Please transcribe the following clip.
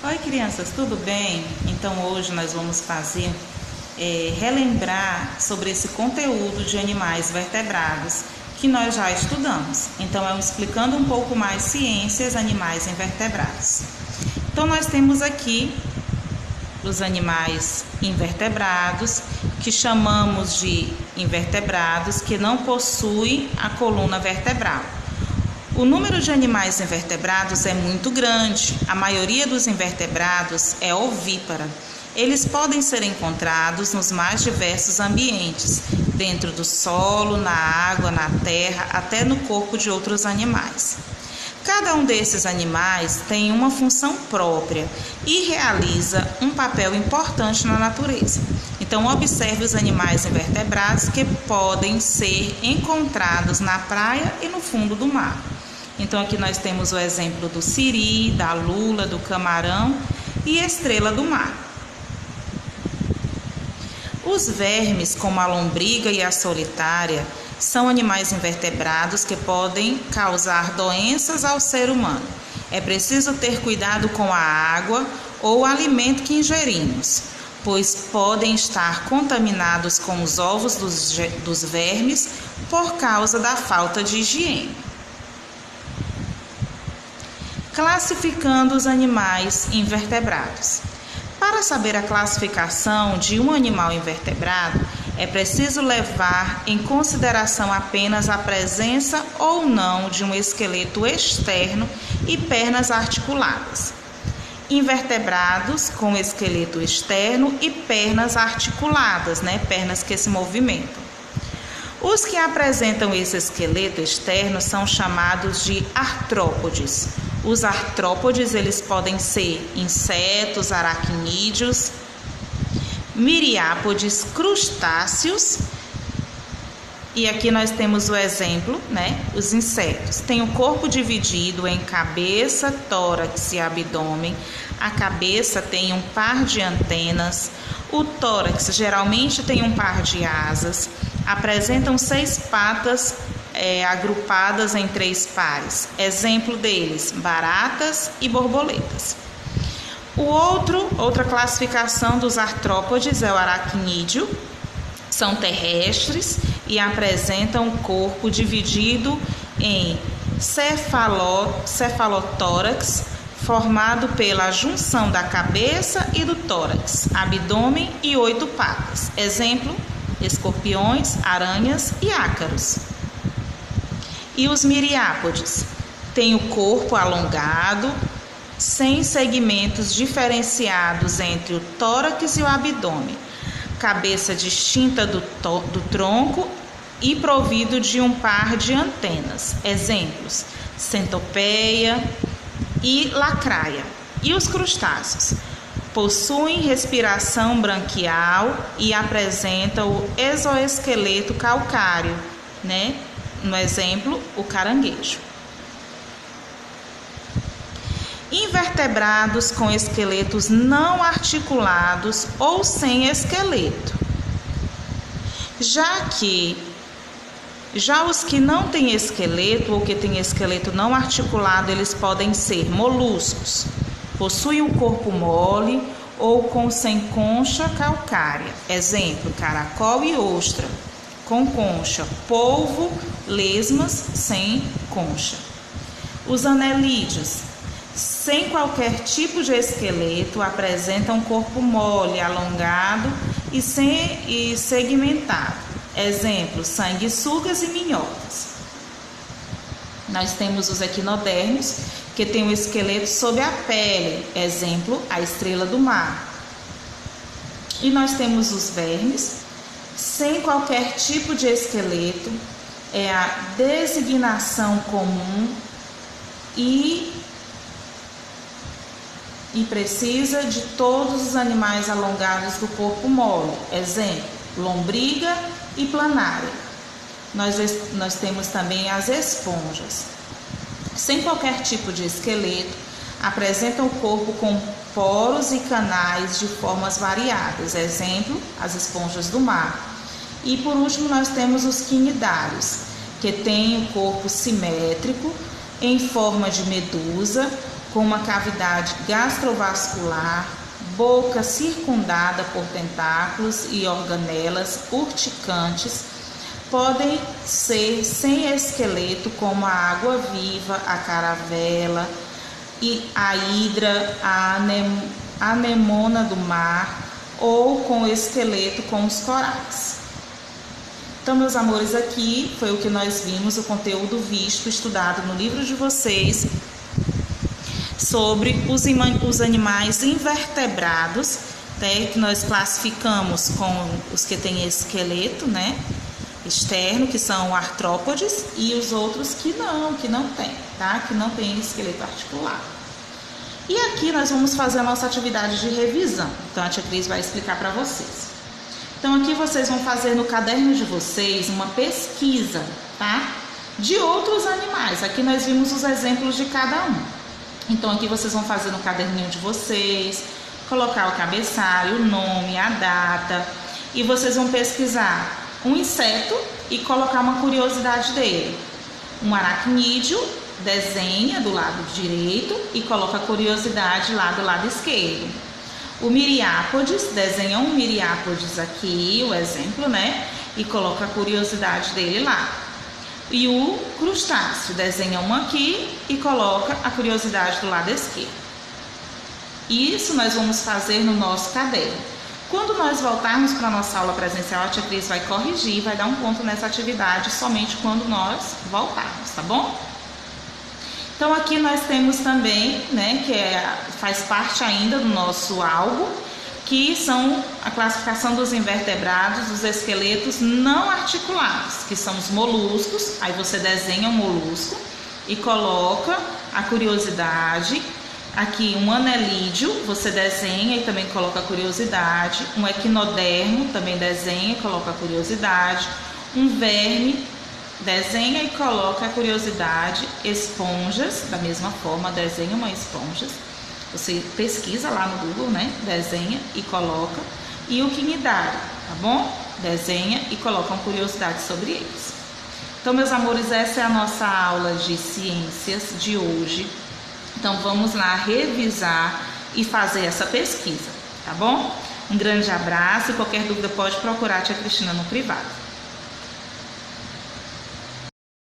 Oi, crianças, tudo bem? Então hoje nós vamos relembrar sobre esse conteúdo de animais vertebrados que nós já estudamos. Então explicando um pouco mais ciências animais invertebrados. Então nós temos aqui os animais invertebrados, que chamamos de invertebrados, que não possuem a coluna vertebral. O número de animais invertebrados é muito grande. A maioria dos invertebrados é ovípara. Eles podem ser encontrados nos mais diversos ambientes, dentro do solo, na água, na terra, até no corpo de outros animais. Cada um desses animais tem uma função própria e realiza um papel importante na natureza. Então, observe os animais invertebrados que podem ser encontrados na praia e no fundo do mar. Então, aqui nós temos o exemplo do siri, da lula, do camarão e estrela do mar. Os vermes, como a lombriga e a solitária, são animais invertebrados que podem causar doenças ao ser humano. É preciso ter cuidado com a água ou o alimento que ingerimos, pois podem estar contaminados com os ovos dos vermes por causa da falta de higiene. Classificando os animais invertebrados. Para saber a classificação de um animal invertebrado, é preciso levar em consideração apenas a presença ou não de um esqueleto externo e pernas articuladas. Invertebrados com esqueleto externo e pernas articuladas, pernas que se movimentam. Os que apresentam esse esqueleto externo são chamados de artrópodes. Os artrópodes, eles podem ser insetos, aracnídeos, miriápodes, crustáceos. E aqui nós temos o exemplo, os insetos. Tem o corpo dividido em cabeça, tórax e abdômen. A cabeça tem um par de antenas. O tórax geralmente tem um par de asas. Apresentam 6 patas agrupadas em 3 pares. Exemplo deles, baratas e borboletas. Outra classificação dos artrópodes é o aracnídeo. São terrestres e apresentam o corpo dividido em cefalotórax, formado pela junção da cabeça e do tórax, abdômen e 8 patas. Exemplo, escorpiões, aranhas e ácaros. E os miriápodes têm o corpo alongado, sem segmentos diferenciados entre o tórax e o abdômen, cabeça distinta do tronco e provido de um par de antenas. Exemplos, centopeia e lacraia. E os crustáceos possuem respiração branquial e apresentam o exoesqueleto calcáreo, No exemplo, o caranguejo. Invertebrados com esqueletos não articulados ou sem esqueleto. Já os que não têm esqueleto ou que têm esqueleto não articulado, eles podem ser moluscos. Possuem um corpo mole ou sem concha calcária. Exemplo, caracol e ostra com concha, polvo, lesmas sem concha. Os anelídeos, sem qualquer tipo de esqueleto, apresentam um corpo mole, alongado e segmentado. Exemplo, sanguessugas e minhocas. Nós temos os equinodermos, que tem o esqueleto sob a pele. Exemplo, a estrela do mar. E nós temos os vermes, sem qualquer tipo de esqueleto, é a designação comum e precisa de todos os animais alongados do corpo mole. Exemplo, lombriga e planária. Nós temos também as esponjas. Sem qualquer tipo de esqueleto, apresentam o corpo com poros e canais de formas variadas. Exemplo, as esponjas do mar. E por último nós temos os quinidários, que têm o corpo simétrico, em forma de medusa, com uma cavidade gastrovascular, boca circundada por tentáculos e organelas urticantes. Podem ser sem esqueleto, como a água-viva, a caravela, e a hidra, a anemona do mar, ou com esqueleto com os corais. Então, meus amores, aqui foi o que nós vimos, o conteúdo visto, estudado no livro de vocês, sobre os animais invertebrados, né, que nós classificamos com os que têm esqueleto, né, externo, que são artrópodes, e os outros que não tem, tá? Que não tem esqueleto articular. E aqui nós vamos fazer a nossa atividade de revisão. Então a tia Cris vai explicar para vocês. Então aqui vocês vão fazer no caderno de vocês uma pesquisa, tá? De outros animais. Aqui nós vimos os exemplos de cada um. Então aqui vocês vão fazer no caderninho de vocês, colocar o cabeçalho, o nome, a data, e vocês vão pesquisar um inseto e colocar uma curiosidade dele. Um aracnídeo, desenha do lado direito e coloca a curiosidade lá do lado esquerdo. O miriápodes, desenha um miriápodes aqui, o exemplo, né? E coloca a curiosidade dele lá. E o crustáceo, desenha um aqui e coloca a curiosidade do lado esquerdo. Isso nós vamos fazer no nosso caderno. Quando nós voltarmos para a nossa aula presencial, a tia Cris vai corrigir, vai dar um ponto nessa atividade somente quando nós voltarmos, tá bom? Então aqui nós temos também, né, que faz parte ainda do nosso álbum, que são a classificação dos invertebrados, dos esqueletos não articulados, que são os moluscos. Aí você desenha um molusco e coloca a curiosidade. Aqui um anelídeo, você desenha e também coloca a curiosidade. Um equinodermo, também desenha e coloca a curiosidade. Um verme, desenha e coloca a curiosidade. Esponjas, da mesma forma, desenha uma esponja. Você pesquisa lá no Google, né? Desenha e coloca. E o quinidário, tá bom? Desenha e coloca uma curiosidade sobre eles. Então, meus amores, essa é a nossa aula de ciências de hoje. Então vamos lá revisar e fazer essa pesquisa, tá bom? Um grande abraço e qualquer dúvida pode procurar a tia Cristina no privado.